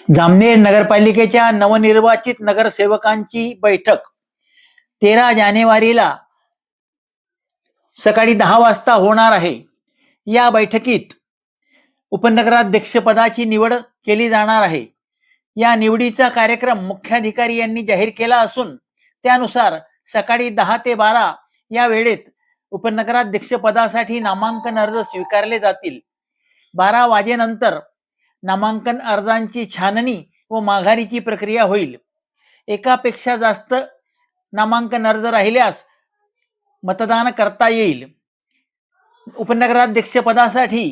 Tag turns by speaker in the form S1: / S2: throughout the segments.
S1: जामनेर नगरपालिकेच्या नवनिर्वाचित नगरसेवकांची बैठक 13 जानेवारीला सकाळी 10 वाजता होणार आहे। या बैठकीत उपनगराध्यक्षपदाची निवड केली जाणार आहे। या निवडीचा कार्यक्रम मुख्याधिकारी यांनी जाहीर केला असून त्यानुसार सकाळी 10 ते 12 या वेळेत उपनगराध्यक्षपदासाठी नामांकन अर्ज स्वीकारले जातील। 12 वाजेनंतर नामांकन अर्जांची छाननी व माघारीची प्रक्रिया होईल। एकापेक्षा जास्त नामांकन अर्ज राहिल्यास मतदान करता येईल। उपनगराध्यक्ष पदासाठी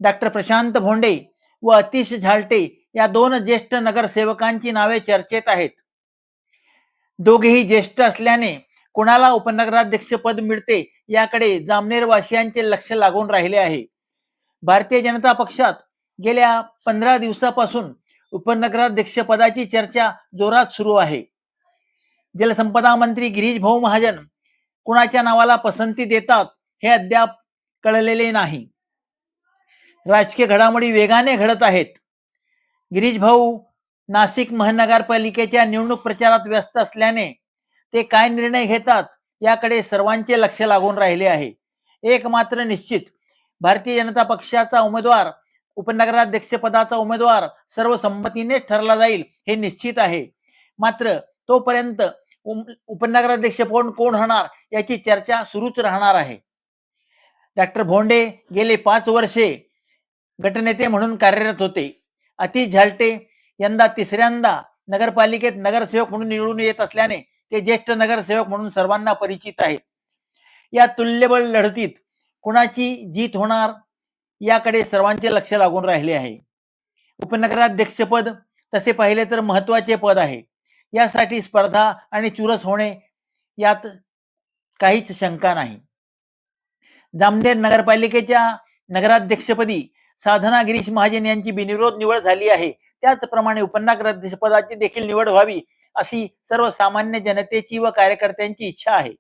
S1: डॉक्टर प्रशांत भोंडे व अतिश झालटे या 2 ज्येष्ठ नगरसेवकांची नावे चर्चेत आहेत। दोघेही ज्येष्ठ असल्याने कोणाला उपनगराध्यक्ष पद मिळते याकडे जामनेर वासियांचे लक्ष लागून राहिले आहे। भारतीय जनता पक्षात गेल्या 15 दिवसापासून उपनगराध्यक्ष पदाची चर्चा जोरात सुरू आहे। जलसंपदा मंत्री गिरीश भाऊ महाजन कुणाच्या नावाला पसंती देतात हे अद्याप कळलेले नाही। राजकीय घडामोडी वेगाने घडत आहेत। गिरीश भाऊ नाशिक महानगरपालिकेच्या निवडणूक प्रचारात व्यस्त असल्याने ते काय निर्णय घेतात याकडे सर्वांचे लक्ष लागून राहिले आहे। एक मात्र निश्चित, भारतीय जनता पक्षाचा उमेदवार उपनगराध्यक्ष पदाचा उमेदवार सर्वसंमतीने ठरला जाईल हे निश्चित आहे। मात्र तोपर्यंत उपनगराध्यक्ष कोण होणार याची चर्चा सुरूच राहणार आहे। डॉक्टर भोंडे गेले 5 वर्षे गटनेते म्हणून कार्यरत होते। अतिश झालटे यंदा 3ऱ्यांदा नगरपालिकेत नगरसेवक म्हणून निवडून येत असल्याने ते ज्येष्ठ नगरसेवक म्हणून सर्वांना परिचित आहेत। या तुल्यबळ लढतीत कुणाची जीत होणार याकडे सर्वांचे लक्ष लागून राहिले आहे। उपनगराध्यक्षपद तसे पाहिले तर महत्त्वाचे पद आहे। यासाठी स्पर्धा आणि चुरस होणे यात काहीच शंका नाही। जामनेर नगरपालिकेच्या नगराध्यक्षपदी साधना गिरीश महाजन यांची बिनविरोध निवड झाली आहे। त्याचप्रमाणे उपनगराध्यक्षपदाची देखील निवड व्हावी अशी सर्वसामान्य जनतेची व कार्यकर्त्यांची इच्छा आहे।